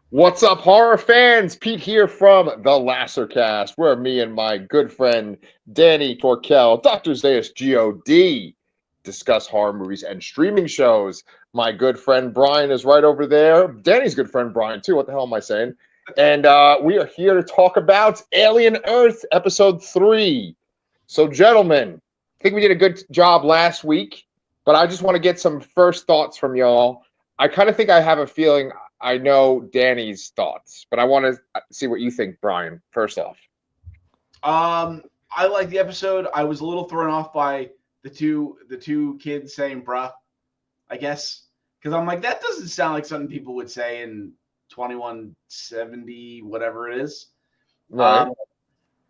What's up, horror fans? Pete here from the Lassercast, where me and my good friend Danny Torkel, Dr. Zayas God, discuss horror movies and streaming shows. My good friend Brian is right over there. Danny's good friend Brian, too. What the hell am I saying? And we are here to talk about Alien Earth, Episode 3. So, gentlemen, I think we did a good job last week, but I just want to get some first thoughts from y'all. I kind of think I have a feeling I know Danny's thoughts, but I want to see what you think, Brian. First off, I like the episode. I was a little thrown off by the two kids saying "bruh," I guess, because I'm like, that doesn't sound like something people would say in 2170, whatever it is. right? Um,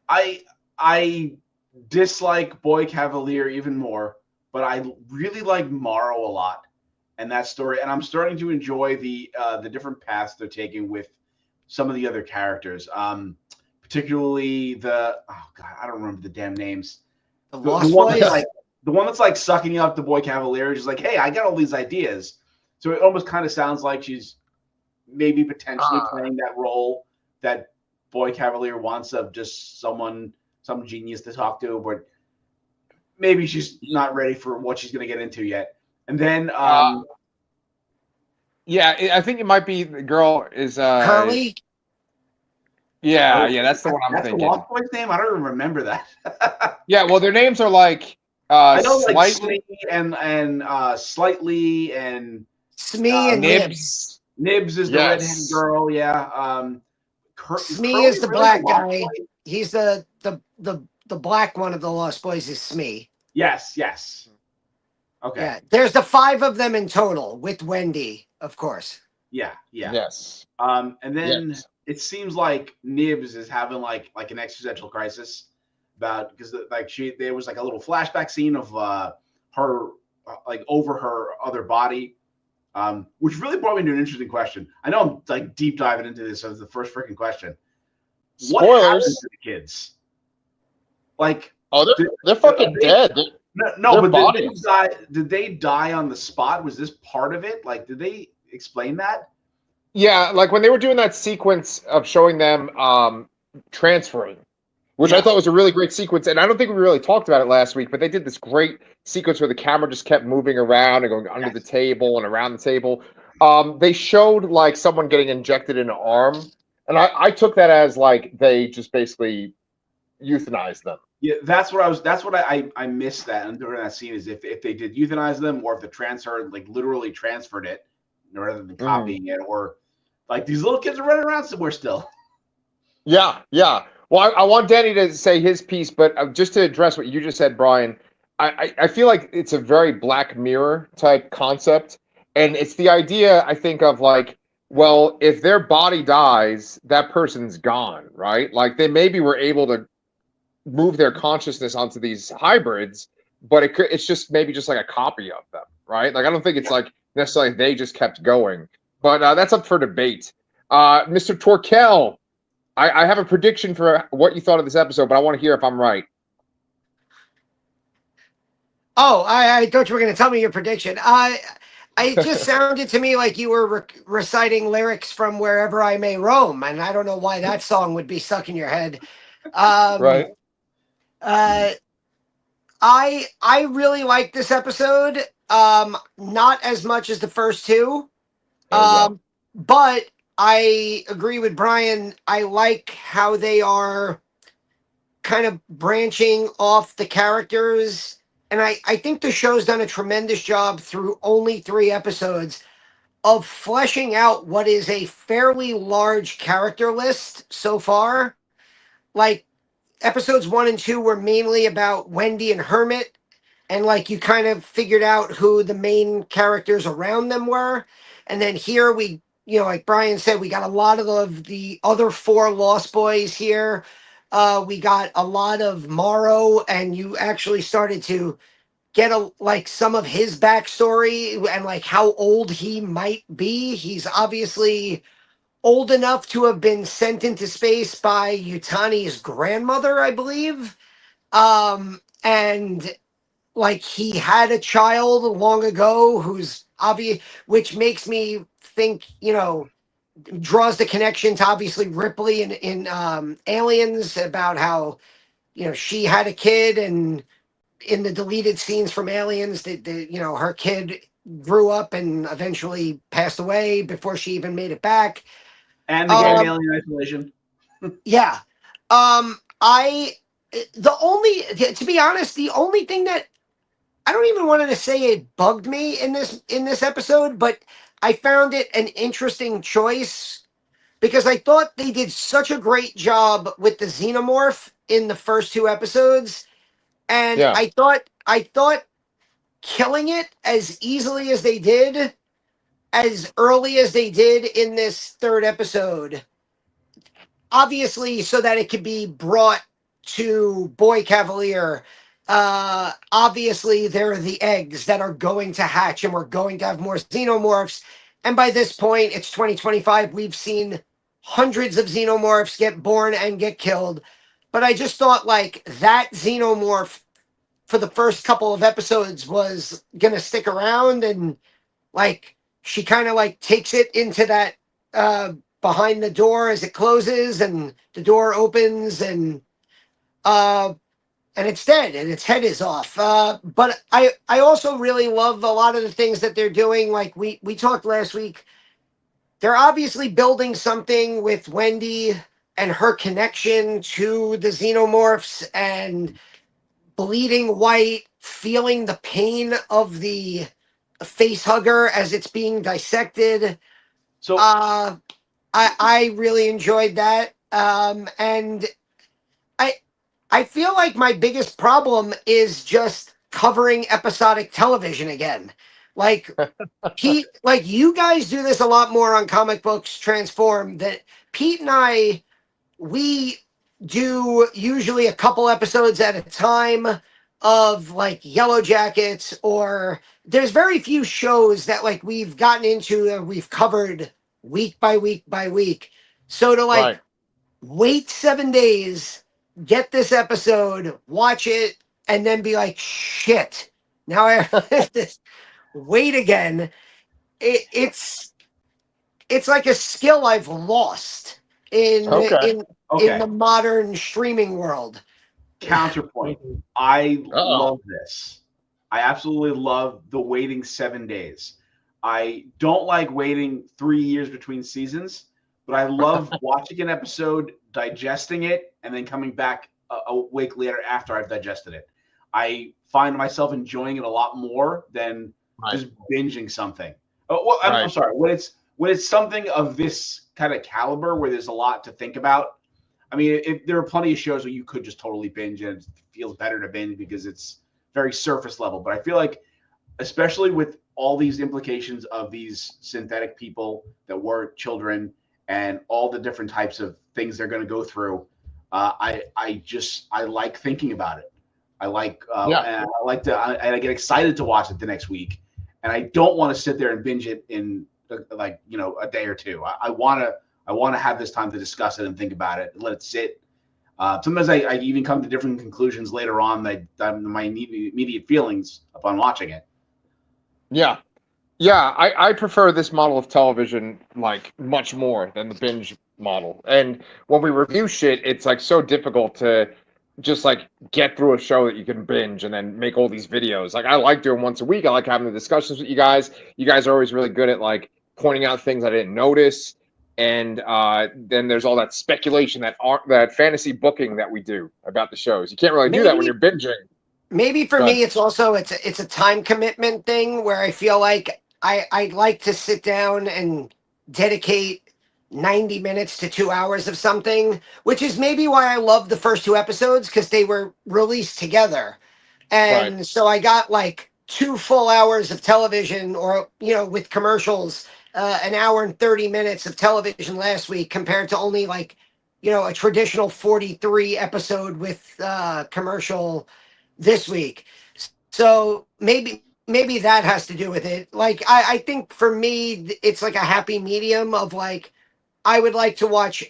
I I dislike Boy Cavalier even more, but I really like Morrow a lot and that story, and I'm starting to enjoy the different paths they're taking with some of the other characters. Particularly oh god, I don't remember the damn names. The The Lost one that's like Boys? the one that's like sucking up the Boy Cavalier is just like, hey, I got all these ideas. So it almost kind of sounds like she's maybe potentially playing that role that Boy Cavalier wants of just some genius to talk to, but maybe she's not ready for what she's going to get into yet. And then, Yeah, I think it might be the girl is. Curly? Yeah, that's the one I'm that's the thinking. Lost Boys name. I don't even remember that. Yeah, well, their names are like I know like slightly and slightly and Smee and Nibs. Nibs. Nibs is the redheaded Yes. girl. Yeah. Smee Curly is the really black Lost guy. Boy? He's the black one of the Lost Boys is Smee. Yes. Okay. Yeah. There's the 5 of them in total with Wendy, of course. Yeah. Yes. And then Yes. it seems like Nibs is having like an existential crisis about because like there was like a little flashback scene of her like over her other body, which really brought me to an interesting question. I know I'm like deep diving into this as the first freaking question. What happened Spoilers. to the kids? Like, Oh, they're fucking dead. no, Their but bodies. did they die on the spot? Was this part of it? Like, did they explain that? Yeah, like when they were doing that sequence of showing them transferring, which I Yeah. thought was a really great sequence. And I don't think we really talked about it last week, but they did this great sequence where the camera just kept moving around and going under the table and around the table. They showed like someone getting injected in an arm, and I took that as like they just basically euthanized them. Yeah, that's what I was. That's what I missed that during that scene is if they did euthanize them or if the transfer like literally transferred it rather than copying it or like these little kids are running around somewhere still. Yeah. Well, I want Danny to say his piece, but just to address what you just said, Brian, I feel like it's a very Black Mirror type concept. And it's the idea, I think, of like, well, if their body dies, that person's gone, right? Like they maybe were able to move their consciousness onto these hybrids, but it's just maybe just like a copy of them, right? Like I don't think it's like necessarily they just kept going, but that's up for debate. Mr. Torkel, I have a prediction for what you thought of this episode, but I want to hear if I'm right. Oh, I thought you were going to tell me your prediction. It just sounded to me like you were reciting lyrics from Wherever I May Roam, and I don't know why that song would be stuck in your head. Right. I really like this episode. Not as much as the first two. But I agree with Brian. I like how they are kind of branching off the characters. And I think the show's done a tremendous job through only 3 episodes of fleshing out what is a fairly large character list so far. Like episodes 1 and 2 were mainly about Wendy and Hermit. And like you kind of figured out who the main characters around them were. And then here we, like Brian said, we got a lot of the other 4 Lost Boys here. We got a lot of Morrow, and you actually started to get some of his backstory and like how old he might be. He's obviously old enough to have been sent into space by Yutani's grandmother, I believe. And like he had a child long ago who's obvious, which makes me think, draws the connection to obviously Ripley in Aliens, about how, she had a kid, and in the deleted scenes from Aliens, her kid grew up and eventually passed away before she even made it back. And the game Alien Isolation. Yeah. To be honest, the only thing that I don't even want to say it bugged me in this episode, but I found it an interesting choice because I thought they did such a great job with the xenomorph in the first two episodes, and Yeah. I thought killing it as easily as they did, as early as they did in this third episode, obviously so that it could be brought to Boy Cavalier. Obviously there are the eggs that are going to hatch and we're going to have more xenomorphs, and by this point it's 2025. We've seen hundreds of xenomorphs get born and get killed, but I just thought like that xenomorph for the first couple of episodes was gonna stick around, and like she kind of like takes it into that behind the door as it closes and the door opens, and it's dead and its head is off. But I also really love a lot of the things that they're doing. Like we talked last week, they're obviously building something with Wendy and her connection to the xenomorphs and bleeding white, feeling the pain of the face hugger as it's being dissected. So I really enjoyed that. And I feel like my biggest problem is just covering episodic television again. Like like you guys do this a lot more on Comic Books Transform. That Pete and I, we do usually a couple episodes at a time of like Yellow Jackets, or there's very few shows that like we've gotten into and we've covered week by week by week. So to like wait 7 days, get this episode, watch it, and then be like, shit, now I have to wait again. It's like a skill I've lost in the modern streaming world. Counterpoint. I love this. I absolutely love the waiting 7 days. I don't like waiting 3 years between seasons, but I love watching an episode, digesting it, and then coming back a week later after I've digested it. I find myself enjoying it a lot more than just binging something. I'm sorry. When it's something of this kind of caliber where there's a lot to think about, I mean, there are plenty of shows where you could just totally binge and it feels better to binge because it's very surface level. But I feel like, especially with all these implications of these synthetic people that were children and all the different types of things they're going to go through, I like thinking about it. I like, and I get excited to watch it the next week, and I don't want to sit there and binge it in a day or two. I want to have this time to discuss it and think about it and let it sit. Sometimes I even come to different conclusions later on than my immediate feelings upon watching it. Yeah. I prefer this model of television like much more than the binge model. And when we review shit, it's like so difficult to just like get through a show that you can binge and then make all these videos. Like I like doing once a week. I like having the discussions with you guys. You guys are always really good at like pointing out things I didn't notice. And then there's all that speculation, that fantasy booking that we do about the shows. You can't really do that when you're binging. Maybe for me, it's also it's a time commitment thing where I feel like I'd like to sit down and dedicate 90 minutes to 2 hours of something, which is maybe why I love the first two episodes, because they were released together. And so I got like 2 full hours of television, or, with commercials, an hour and 30 minutes of television last week compared to only like, a traditional 43 episode with commercial this week. So maybe that has to do with it. Like, I think for me, it's like a happy medium of like, I would like to watch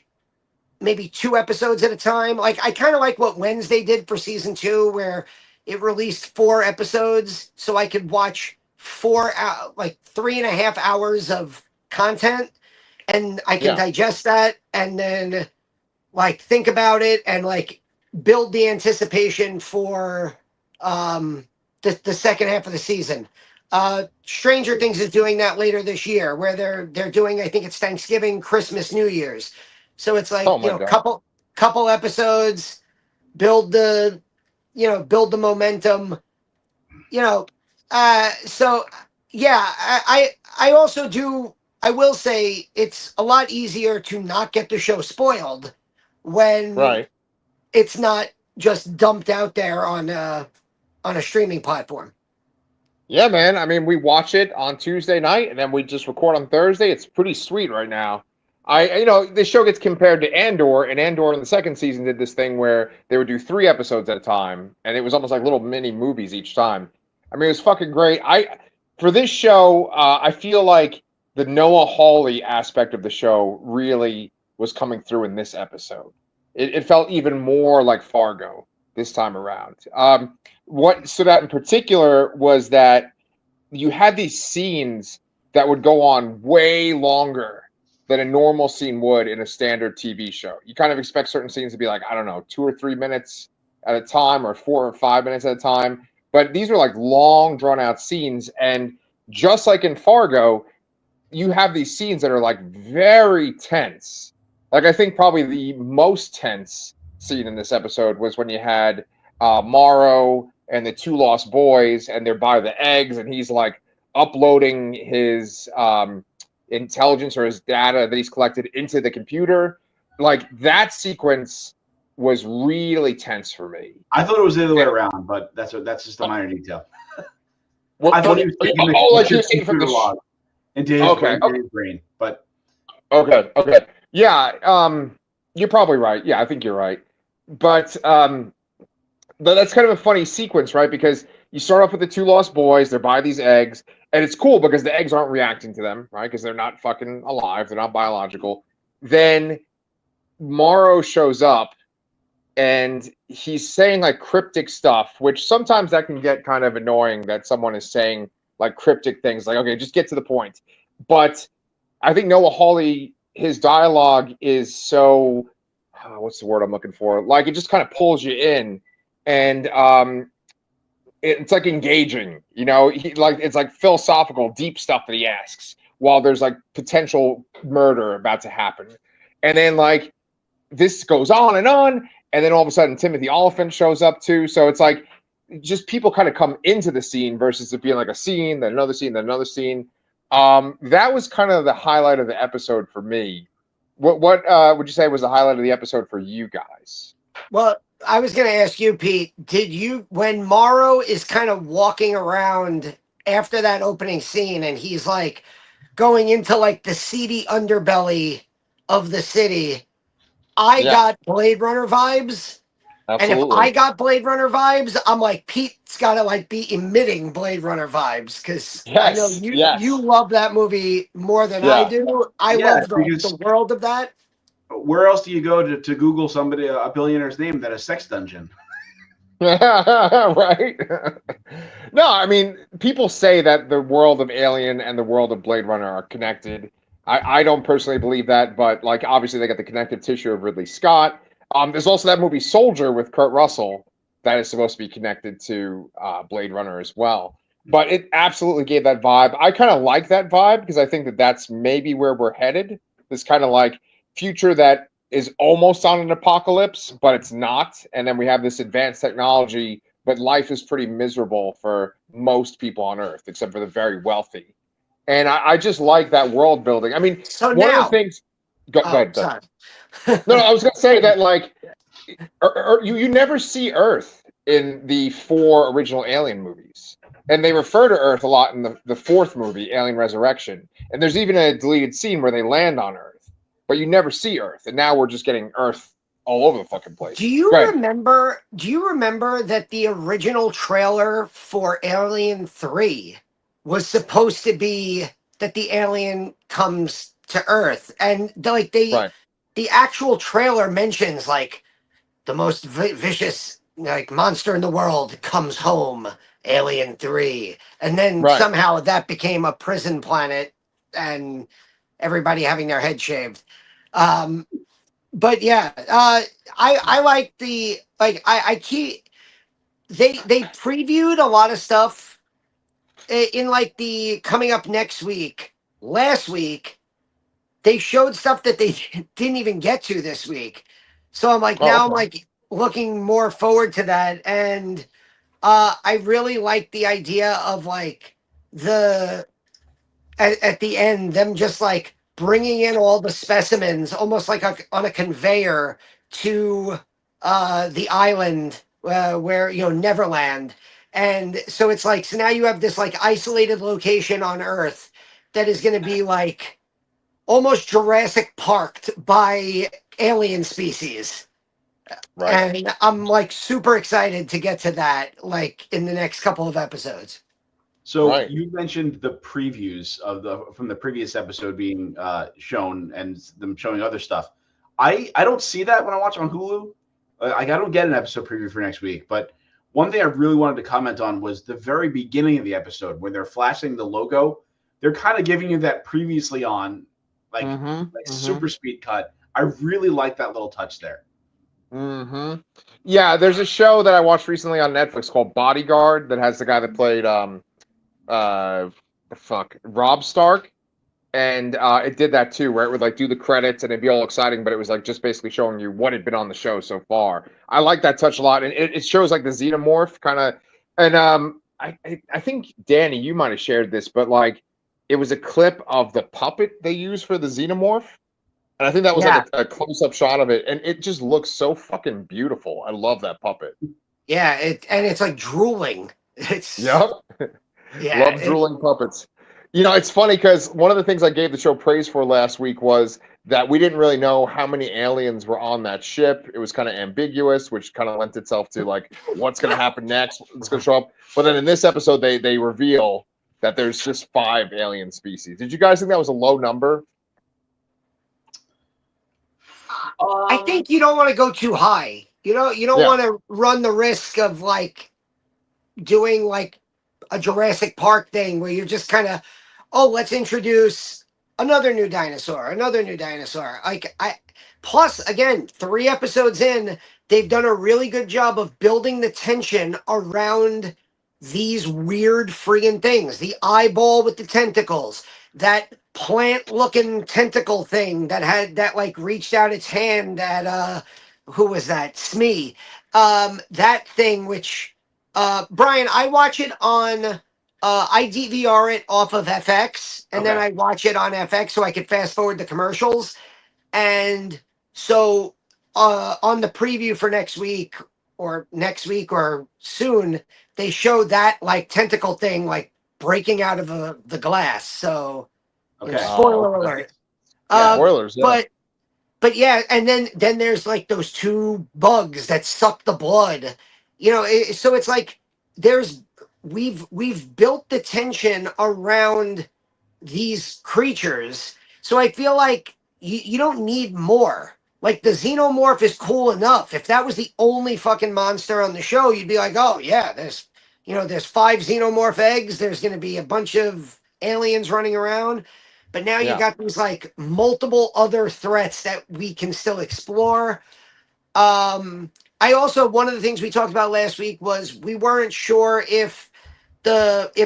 maybe 2 episodes at a time. Like, I kind of like what Wednesday did for season 2, where it released 4 episodes so I could watch 3.5 hours of content. and I can Yeah. digest that and then like think about it and like build the anticipation for the second half of the season. Stranger Things is doing that later this year, where they're doing, I think it's Thanksgiving, Christmas, New Year's. So it's like, Oh my God. couple episodes, build the build the momentum, you know. So yeah, I also do. I will say it's a lot easier to not get the show spoiled when Right. it's not just dumped out there on a streaming platform. Yeah, man. I mean, we watch it on Tuesday night and then we just record on Thursday. It's pretty sweet right now. This show gets compared to Andor, and Andor in the second season did this thing where they would do 3 episodes at a time, and it was almost like little mini movies each time. I mean, it was fucking great. For this show, I feel like the Noah Hawley aspect of the show really was coming through in this episode. It felt even more like Fargo this time around. What stood out in particular was that you had these scenes that would go on way longer than a normal scene would in a standard TV show. You kind of expect certain scenes to be like, I don't know, 2 or 3 minutes at a time, or 4 or 5 minutes at a time. But these are like long, drawn out scenes. And just like in Fargo, you have these scenes that are like very tense. Like, I think probably the most tense scene in this episode was when you had Morrow and the 2 lost boys, and they're by the eggs, and he's like uploading his intelligence or his data that he's collected into the computer. Like, that sequence was really tense for me. I thought it was the other way around, but that's just a minor detail. What, I thought he was taking like you the were saying from computer the log into his brain, but okay. Yeah, you're probably right. Yeah, I think you're right. But that's kind of a funny sequence, right? Because you start off with the 2 lost boys, they're by these eggs, and it's cool because the eggs aren't reacting to them, right? Because they're not fucking alive, they're not biological. Then Morrow shows up and he's saying like cryptic stuff, which sometimes that can get kind of annoying that someone is saying like cryptic things, like, okay, just get to the point. But I think Noah Hawley, his dialogue is so, what's the word I'm looking for? Like, it just kind of pulls you in, and it's like engaging, it's like philosophical, deep stuff that he asks while there's like potential murder about to happen. And then like this goes on, and then all of a sudden Timothy Oliphant shows up too. So it's like just people kind of come into the scene versus it being like a scene, then another scene, then another scene. That was kind of the highlight of the episode for me. What would you say was the highlight of the episode for you guys? Well, I was going to ask you, Pete, when Morrow is kind of walking around after that opening scene and he's like going into like the seedy underbelly of the city, I got Blade Runner vibes. Absolutely. And if I got Blade Runner vibes, I'm like, Pete's got to like be emitting Blade Runner vibes, because I know you love that movie more than I do. I love the world of that. Where else do you go to Google somebody, a billionaire's name, that a sex dungeon? Right. No, I mean, people say that the world of Alien and the world of Blade Runner are connected. I don't personally believe that, but like obviously they got the connective tissue of Ridley Scott. There's also that movie Soldier with Kurt Russell that is supposed to be connected to Blade Runner as well. But it absolutely gave that vibe. I kind of like that vibe because I think that that's maybe where we're headed. This kind of like future that is almost on an apocalypse, but it's not. And then we have this advanced technology, but life is pretty miserable for most people on Earth, except for the very wealthy. And I just like that world building. I mean, so one now, of the things. Go ahead. Sorry. No, I was going to say that like you never see Earth in the 4 original Alien movies, and they refer to Earth a lot in the 4th movie, Alien Resurrection. And there's even a deleted scene where they land on Earth, but you never see Earth. And now we're just getting Earth all over the fucking place. Do you remember that the original trailer for Alien 3 was supposed to be that the alien comes to Earth, and the actual trailer mentions like the most vicious like monster in the world comes home, Alien 3, and then somehow that became a prison planet, and everybody having their head shaved. But yeah, I like I keep they previewed a lot of stuff in like the coming up next week. Last week they showed stuff that they didn't even get to this week. So I'm like, now I'm like looking more forward to that. And I really like the idea of like at the end, them just like bringing in all the specimens almost like on a conveyor to the island where, Neverland. And so it's like, so now you have this like isolated location on Earth that is going to be like almost Jurassic Parked by alien species. Right. And I'm like super excited to get to that, like in the next couple of episodes. So you mentioned the previews from the previous episode being shown and them showing other stuff. I don't see that when I watch on Hulu. I don't get an episode preview for next week. But one thing I really wanted to comment on was the very beginning of the episode when they're flashing the logo. They're kind of giving you that previously on, like super speed cut. I really like that little touch there. Yeah, there's a show that I watched recently on Netflix called Bodyguard that has the guy that played Rob Stark, and it did that too, where it would like do the credits and it'd be all exciting, but it was like just basically showing you what had been on the show so far. I like that touch a lot, and it shows like the xenomorph kind of, and I think Danny, you might have shared this, but like it was a clip of the puppet they used for the xenomorph. And I think that was like a close-up shot of it, and it just looks so fucking beautiful. I love that puppet. Yeah, it's like drooling. It's Love drooling puppets. It's funny because one of the things I gave the show praise for last week was that we didn't really know how many aliens were on that ship. It was kind of ambiguous, which kind of lent itself to like what's going to happen next, what's going to show up. But then in this episode, they reveal that there's just 5 alien species. Did you guys think that was a low number? I think you don't want to go too high. You don't want to run the risk of like doing like a Jurassic Park thing where you're just kind of, let's introduce another new dinosaur. Plus again, 3 episodes in, they've done a really good job of building the tension around these weird friggin' things. The eyeball with the tentacles, that plant-looking tentacle thing that like reached out its hand at who was that? Smee. That thing which Brian, I watch it on I DVR it off of FX and then I watch it on FX so I could fast forward the commercials. And so on the preview for next week or soon, they show that like tentacle thing like breaking out of the glass. So spoiler alert. Spoilers, yeah. But yeah, and then there's like those 2 bugs that suck the blood. So it's like we've built the tension around these creatures. So I feel like you don't need more. Like the xenomorph is cool enough. If that was the only fucking monster on the show, you'd be like, oh yeah, there's 5 xenomorph eggs. There's going to be a bunch of aliens running around. But now you got these like multiple other threats that we can still explore. I also, one of the things we talked about last week was we weren't sure if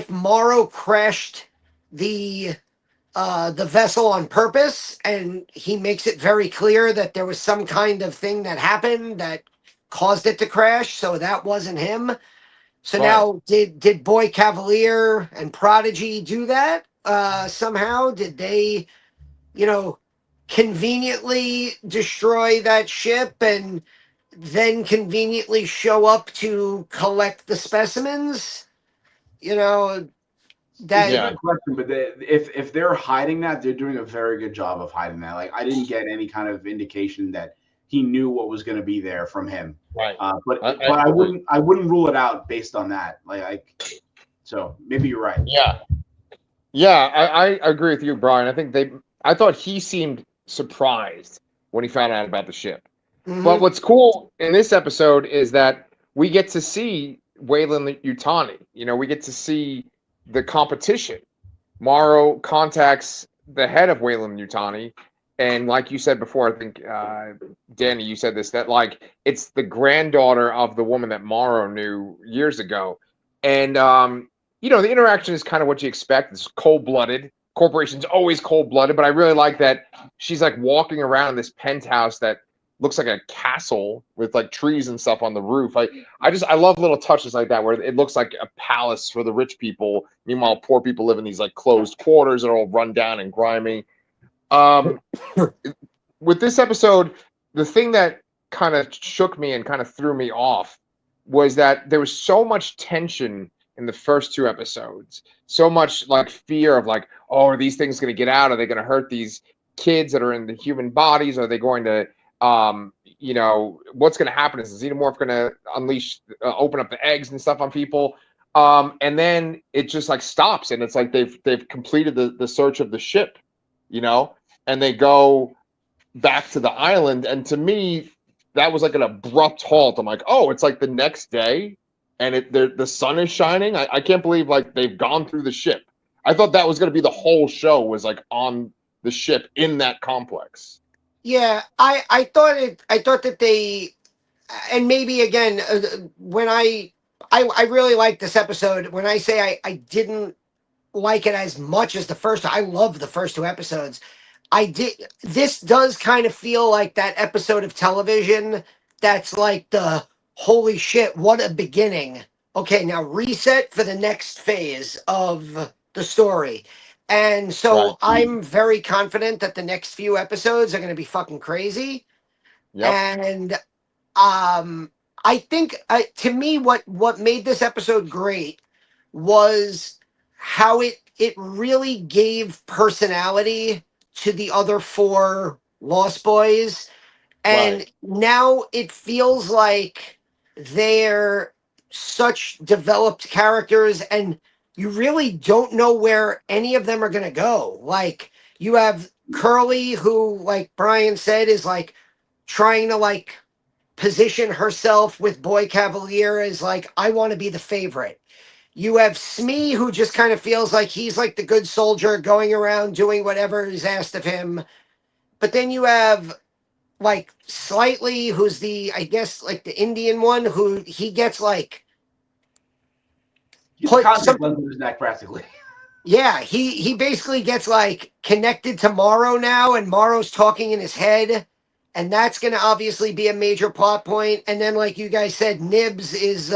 Morrow crashed the vessel on purpose, and he makes it very clear that there was some kind of thing that happened that caused it to crash. So that wasn't him. So now did Boy Cavalier and Prodigy do that? Somehow did they conveniently destroy that ship and then conveniently show up to collect the specimens? That's a good question, but if they're hiding that, they're doing a very good job of hiding that. Like I didn't get any kind of indication that he knew what was going to be there from him. Right. But I wouldn't rule it out based on that. So maybe you're right. Yeah. Yeah, I agree with you, Brian. I thought he seemed surprised when he found out about the ship. Mm-hmm. But what's cool in this episode is that we get to see Weyland-Yutani. We get to see the competition. Morrow contacts the head of Wayland Yutani, and like you said before, I think Danny, you said this, that like it's the granddaughter of the woman that Morrow knew years ago, and the interaction is kind of what you expect. It's cold blooded. Corporation's always cold blooded, but I really like that she's like walking around this penthouse that looks like a castle with like trees and stuff on the roof. I love little touches like that where it looks like a palace for the rich people. Meanwhile, poor people live in these like closed quarters that are all run down and grimy. With this episode, the thing that kind of shook me and kind of threw me off was that there was so much tension in the first two episodes. So much like fear of like, oh, are these things going to get out? Are they going to hurt these kids that are in the human bodies? Are they going to what's going to happen? Is the xenomorph going to unleash, open up the eggs and stuff on people? And then it just like stops, and it's like they've completed the search of the ship, and they go back to the island. And to me, that was like an abrupt halt. I'm like, oh, it's like the next day, and the sun is shining. I can't believe like they've gone through the ship. I thought that was going to be the whole show, was like on the ship in that complex. Yeah, I thought that they, and maybe again, when I really liked this episode. When I say I didn't like it as much as the first, I love the first two episodes. This does kind of feel like that episode of television that's like the holy shit, what a beginning. Okay, now reset for the next phase of the story. And so Right. I'm very confident that the next few episodes are going to be fucking crazy. Yep. And I think to me what made this episode great was how it really gave personality to the other four Lost Boys. And Right. now it feels like they're such developed characters, and you really don't know where any of them are going to go. Like, you have Curly, who, like Brian said, is like trying to like position herself with Boy Cavalier as like, I want to be the favorite. You have Smee, who just kind of feels like he's like the good soldier going around doing whatever is asked of him. But then you have like Slightly, who's I guess like the Indian one, who he gets like He's a put contact some, lens in his neck, practically. yeah, he basically gets like connected to Morrow now, and Morrow's talking in his head, and that's going to obviously be a major plot point. And then, like you guys said, Nibs is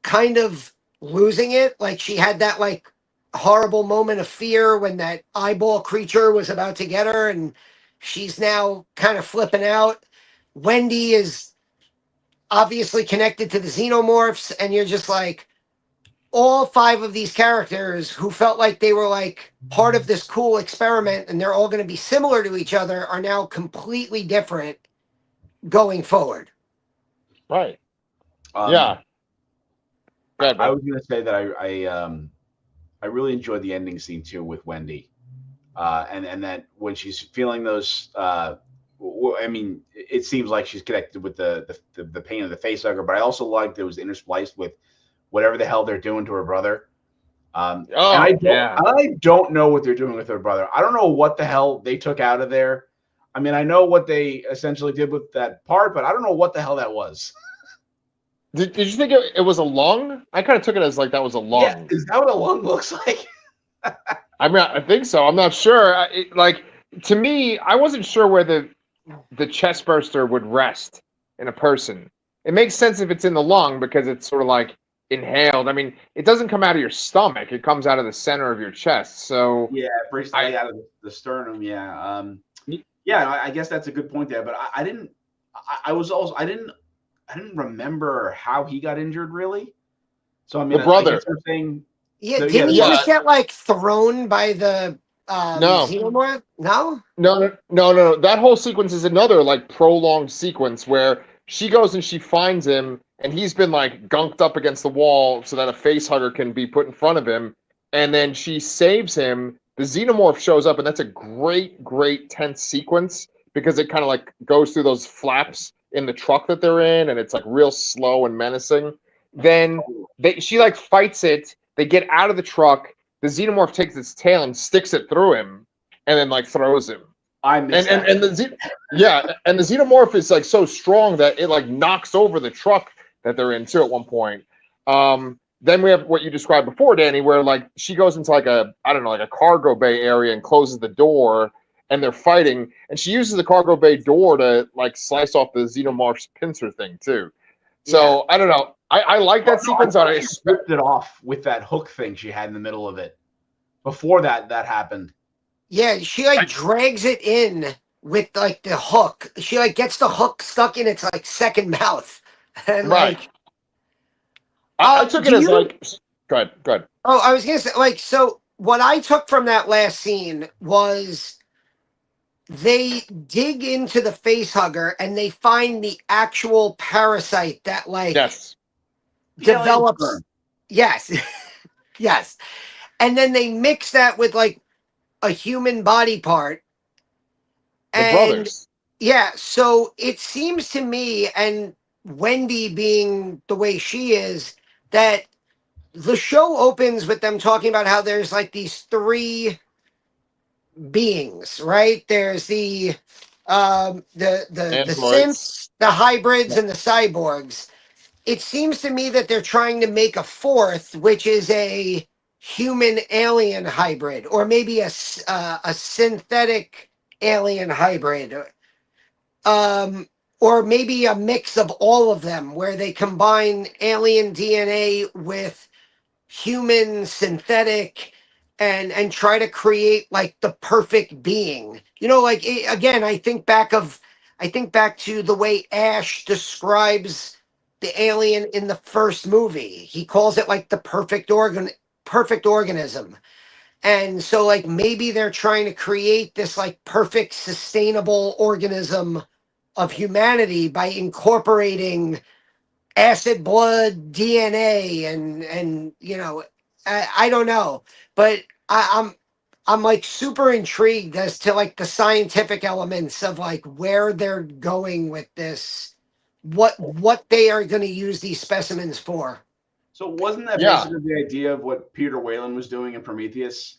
kind of losing it. Like, she had that like horrible moment of fear when that eyeball creature was about to get her, and she's now kind of flipping out. Wendy is obviously connected to the xenomorphs, and you're just like, all five of these characters who felt like they were like part of this cool experiment and they're all going to be similar to each other are now completely different going forward. Right. Yeah. I was going to say that I really enjoyed the ending scene too with Wendy, and that when she's feeling those, I mean, it seems like she's connected with the pain of the face hugger, but I also liked it was interspliced with whatever the hell they're doing to her brother. And I don't know what they're doing with her brother. I don't know what the hell they took out of there. I mean, I know what they essentially did with that part, but I don't know what the hell that was. Did you think it was a lung? I kind of took it as like that was a lung. Yeah, is that what a lung looks like? I mean, I think so. I'm not sure. To me, I wasn't sure where the chest burster would rest in a person. It makes sense if it's in the lung because it's sort of like inhaled. I mean, it doesn't come out of your stomach; it comes out of the center of your chest. So yeah, it breaks out of the sternum. Yeah, I guess that's a good point there. But I didn't remember how he got injured really. So I mean, the brother. Didn't he just get like thrown by the no xenomorph? No. That whole sequence is another like prolonged sequence where she goes and she finds him, and he's been like gunked up against the wall so that a face hugger can be put in front of him. And then she saves him. The xenomorph shows up, and that's a great tense sequence because it kind of like goes through those flaps in the truck that they're in, and it's like real slow and menacing. Then she like fights it. They get out of the truck. The xenomorph takes its tail and sticks it through him. and then like throws him. I missed that. And the xenomorph is like so strong that it like knocks over the truck that they're in too at one point. Then we have what you described before, Danny, where like she goes into like a cargo bay area and closes the door, and they're fighting, and she uses the cargo bay door to like slice off the xenomorph's pincer thing too. So I don't know. I like that sequence. I ripped it off with that hook thing she had in the middle of it. Before that happened. Yeah, she like drags it in with like the hook. She like gets the hook stuck in its like second mouth. And right. like I took it as like go ahead. Oh, I was gonna say like so what I took from that last scene was they dig into the face hugger and they find the actual parasite that like develops. Yes. Yes. And then they mix that with like a human body part. The brothers. Yeah, so it seems to me, and Wendy being the way she is, that the show opens with them talking about how there's like these three beings, right? There's the synths, the hybrids, and the cyborgs. It seems to me that they're trying to make a fourth, which is a human alien hybrid, or maybe a synthetic alien hybrid, or maybe a mix of all of them, where they combine alien DNA with human synthetic and try to create like the perfect being. You know, like again, I think back to the way Ash describes the alien in the first movie. He calls it like the perfect organism. And so like maybe they're trying to create this like perfect sustainable organism of humanity by incorporating acid blood DNA and you know, I don't know, but I'm like super intrigued as to like the scientific elements of like where they're going with this, what they are going to use these specimens for. So wasn't that basically the idea of what Peter Whalen was doing in Prometheus?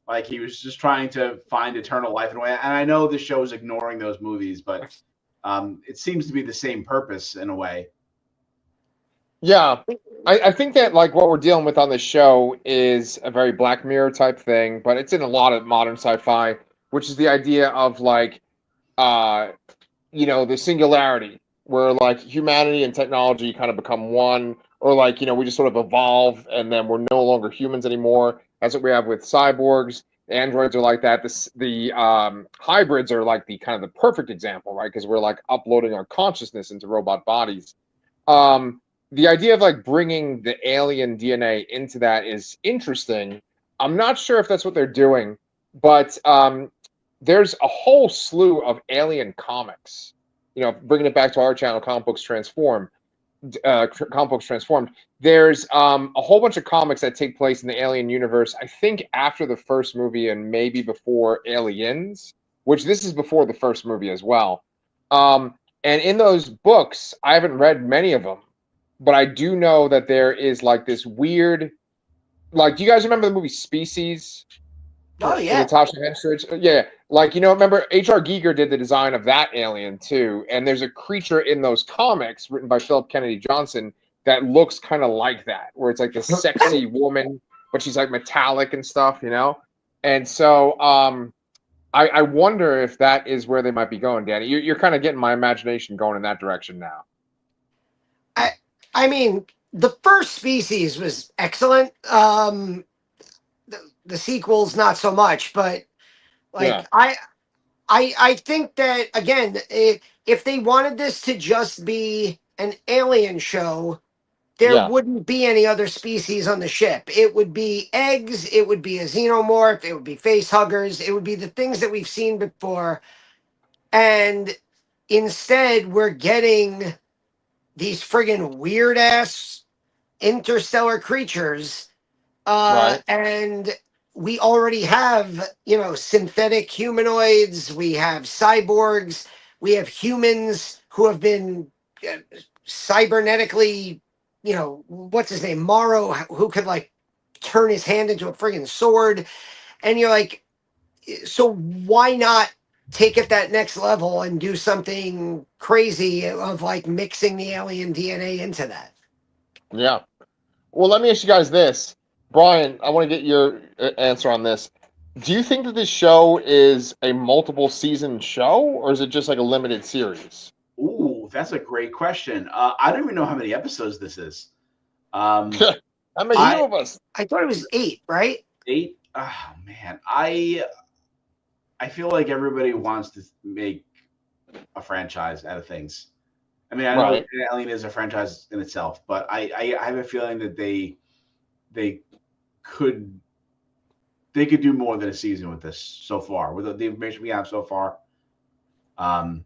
Like he was just trying to find eternal life in a way. And I know the show is ignoring those movies, but it seems to be the same purpose in a way. Yeah, I think that like what we're dealing with on this show is a very Black Mirror type thing, but it's in a lot of modern sci-fi, which is the idea of like, the singularity, where like humanity and technology kind of become one, or like we just sort of evolve and then we're no longer humans anymore. That's what we have with cyborgs. Androids are like that. The hybrids are like the kind of the perfect example, right? Because we're like uploading our consciousness into robot bodies. The idea of like bringing the alien DNA into that is interesting. I'm not sure if that's what they're doing, but there's a whole slew of alien comics. Bringing it back to our channel, Comic Books Transformed. There's a whole bunch of comics that take place in the alien universe. I think after the first movie and maybe before Aliens, which this is before the first movie as well. And in those books, I haven't read many of them, but I do know that there is like this weird, like, do you guys remember the movie Species? Oh yeah, Natasha Henstridge. Yeah, like remember H.R. Giger did the design of that alien too, and there's a creature in those comics written by Philip Kennedy Johnson that looks kind of like that, where it's like this sexy woman, but she's like metallic and stuff, And so I wonder if that is where they might be going, Danny. You're kind of getting my imagination going in that direction now. I mean, the first Species was excellent. The sequels not so much, but like I think that again, if they wanted this to just be an alien show, there wouldn't be any other species on the ship. It would be eggs, it would be a xenomorph, it would be face huggers, it would be the things that we've seen before. And instead we're getting these friggin' weird ass interstellar creatures. And we already have, synthetic humanoids. We have cyborgs. We have humans who have been cybernetically, what's his name? Morrow, who could like turn his hand into a friggin' sword. And you're like, so why not take it that next level and do something crazy of like mixing the alien DNA into that? Yeah. Well, let me ask you guys this. Brian, I want to get your answer on this. Do you think that this show is a multiple season show, or is it just like a limited series? Ooh, that's a great question. I don't even know how many episodes this is. Um, How many I of us? I thought it was 8, right? 8. Oh man, I feel like everybody wants to make a franchise out of things. I mean, I know Right. Alien is a franchise in itself, but I have a feeling that they could they could do more than a season with this so far, with the information we have so far. Um,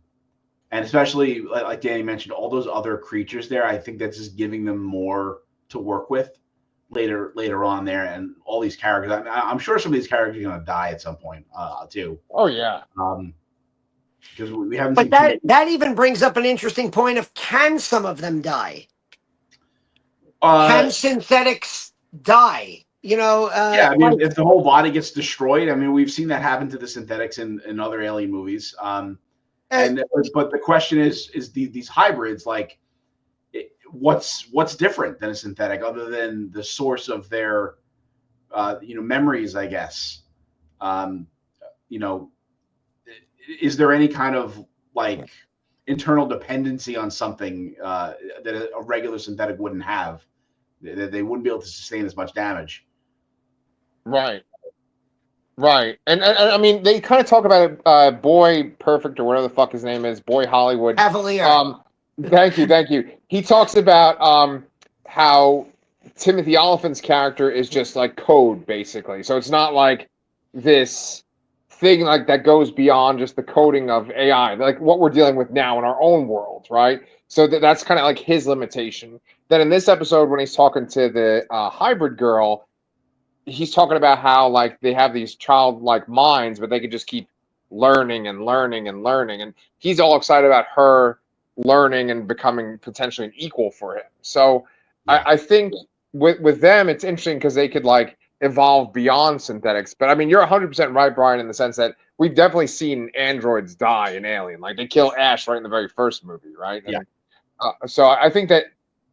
and especially like Danny mentioned, all those other creatures there, I think that's just giving them more to work with later on there, and all these characters. I'm sure some of these characters are going to die at some point too, Oh yeah. because we haven't But seen too. that even brings up an interesting point of, can some of them die? Uh, Can synthetics die? yeah, I Like mean, if the whole body gets destroyed, I mean, we've seen that happen to the synthetics in other alien movies. uh, But the question is these hybrids like what's different than a synthetic other than the source of their memories, I guess. Um, you know, is there any kind of like internal dependency on something that a regular synthetic wouldn't have, that they wouldn't be able to sustain as much damage? Right. Right. And I mean, they kind of talk about it, Boy Perfect or whatever the fuck his name is, Boy Hollywood. Cavalier. Thank you, thank you. He talks about how Timothy Oliphant's character is just like code, basically. So it's not like this thing like that goes beyond just the coding of AI, like what we're dealing with now in our own world, right? So that's kind of like his limitation. Then in this episode, when he's talking to the hybrid girl, he's talking about how like they have these childlike minds, but they could just keep learning and learning and learning, and he's all excited about her learning and becoming potentially an equal for him. So Yeah. I think with them, it's interesting because they could like evolve beyond synthetics. But I mean, you're 100% right, Brian, in the sense that we've definitely seen androids die in Alien. Like they kill Ash right in the very first movie, right? And, Yeah. so I think that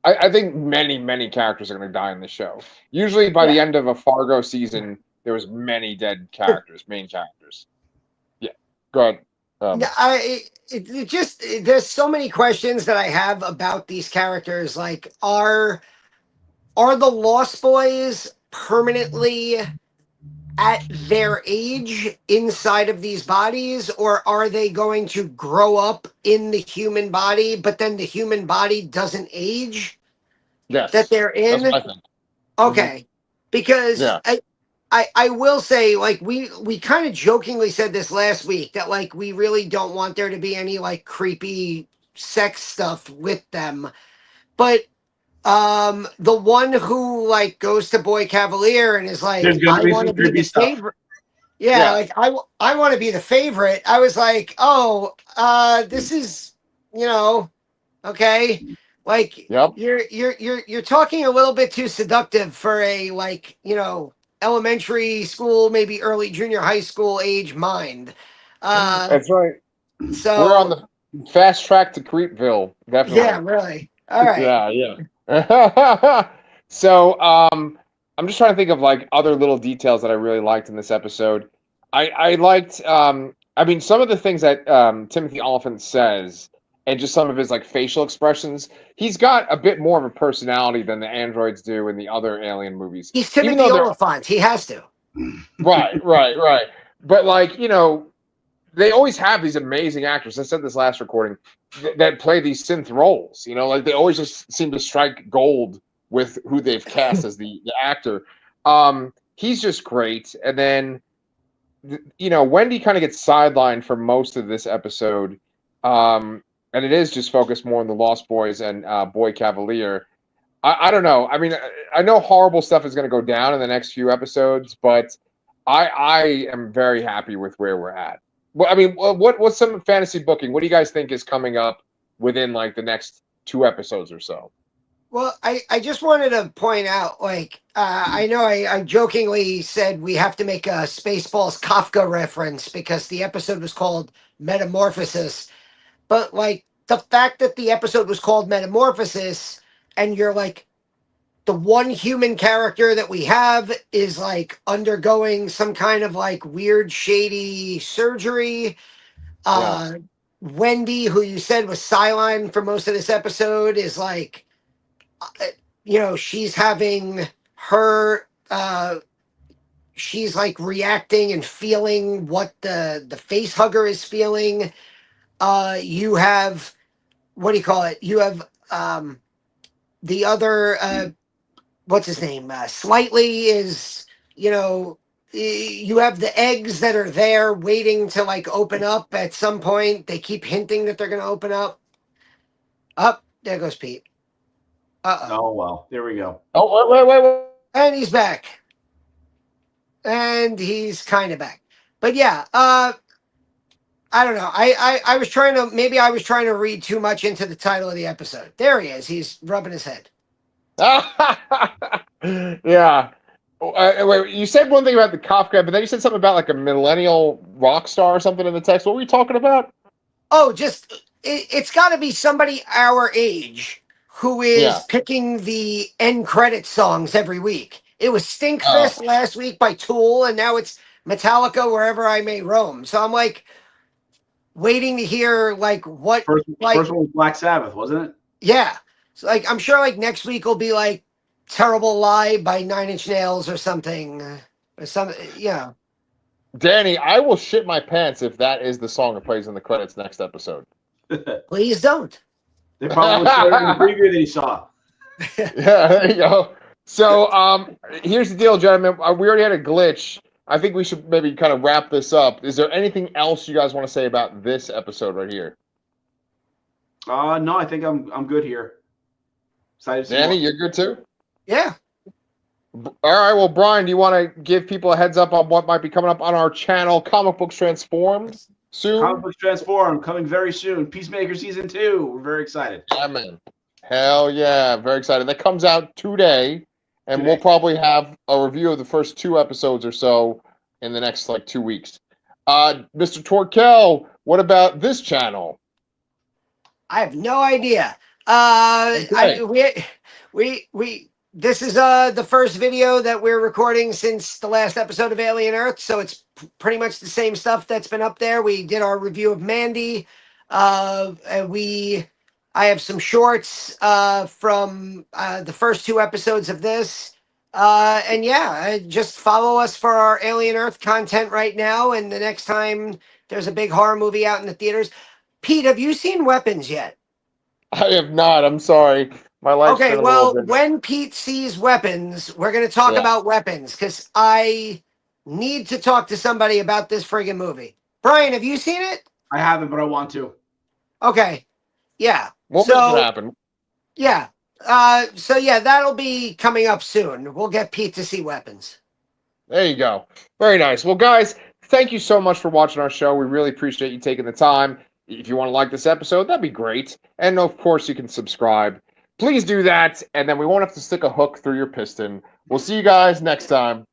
I think many characters are going to die in the show. Usually by the end of a Fargo season, there was many dead characters, main characters. Yeah, go ahead. It just, there's so many questions that I have about these characters. Like, are the Lost Boys permanently at their age inside of these bodies, or are they going to grow up in the human body, but then the human body doesn't age Yes, that they're that's in? what I think. Okay, because Yeah. I will say, like, we kind of jokingly said this last week, that like we really don't want there to be any like creepy sex stuff with them, but the one who like goes to Boy Cavalier and is There's like, going to I be want some to be creepy the stuff. favorite. Yeah, Yeah. like I want to be the favorite. I was like, oh, this is, okay. Like, Yep. you're talking a little bit too seductive for a, like, elementary school, maybe early junior high school age mind. That's right. So We're on the fast track to Creepville, definitely. yeah, really. All right. Yeah. So, I'm just trying to think of like other little details that I really liked in this episode. I liked, I mean, some of the things that Timothy Oliphant says, and just some of his like facial expressions. He's got a bit more of a personality than the androids do in the other Alien movies. He's Even Timothy though they're Oliphant. He has to. right. But like, they always have these amazing actors. I said this last recording that play these synth roles. Like they always just seem to strike gold with who they've cast as the actor. He's just great. And then, Wendy kind of gets sidelined for most of this episode, and it is just focused more on the Lost Boys and Boy Cavalier. I don't know. I mean, I know horrible stuff is going to go down in the next few episodes, but I am very happy with where we're at. Well, I mean, what's some fantasy booking? What do you guys think is coming up within like the next 2 episodes or so? Well, I just wanted to point out, like, I know I jokingly said we have to make a Spaceballs Kafka reference because the episode was called Metamorphosis. But, like, the fact that the episode was called Metamorphosis and you're like, the one human character that we have is like undergoing some kind of like weird, shady surgery. Uh, Wendy, who you said was Cylon for most of this episode, is like, she's having her she's like reacting and feeling what the face hugger is feeling. You have, what do you call it, you have the other what's his name, Slightly is, you have the eggs that are there waiting to like open up at some point. They keep hinting that they're going to open up. There goes Pete. Oh, well, there we go. Oh, wait. And he's back. And he's kind of back. But yeah, I don't know. I was trying to read too much into the title of the episode. There he is. He's rubbing his head. Yeah. Wait, you said one thing about the Kafka, but then you said something about like a millennial rock star or something in the text. What were you talking about? Oh, it's got to be somebody our age who is picking the end credit songs every week. It was Stinkfist last week by Tool, and now it's Metallica, Wherever I May Roam. So I'm like waiting to hear like what. First one was Black Sabbath, wasn't it? Yeah. So like I'm sure like next week will be like Terrible Lie by Nine Inch Nails or something. Or something, yeah. Danny, I will shit my pants if that is the song that plays in the credits next episode. Please don't. They probably showed it in the preview that he saw. Yeah, there you go. So, here's the deal, gentlemen. We already had a glitch. I think we should maybe kind of wrap this up. Is there anything else you guys want to say about this episode right here? No, I think I'm good here. Excited to see Danny, more. you're good too? Yeah. All right. Well, Brian, do you want to give people a heads up on what might be coming up on our channel, Comic Books Transformed, soon? Comic Books Transformed coming very soon. Peacemaker Season 2. We're very excited. Yeah, man. Hell yeah. Very excited. That comes out today, and we'll probably have a review of the first 2 episodes or so in the next, 2 weeks. Mr. Torkel, what about this channel? I have no idea. Okay. This is the first video that we're recording since the last episode of Alien Earth, so it's pretty much the same stuff that's been up there. We did our review of Mandy. I have some shorts from the first 2 episodes of this. Just follow us for our Alien Earth content right now, and the next time there's a big horror movie out in the theaters. Pete, have you seen Weapons yet? I have not. I'm sorry. My life's Okay, been a well, little bit... when Pete sees Weapons, we're going to talk about Weapons because I need to talk to somebody about this friggin' movie. Brian, have you seen it? I haven't, but I want to. Okay. Yeah. We'll make it happen. Yeah. That'll be coming up soon. We'll get Pete to see Weapons. There you go. Very nice. Well, guys, thank you so much for watching our show. We really appreciate you taking the time. If you want to like this episode, that'd be great. And, of course, you can subscribe. Please do that, and then we won't have to stick a hook through your piston. We'll see you guys next time.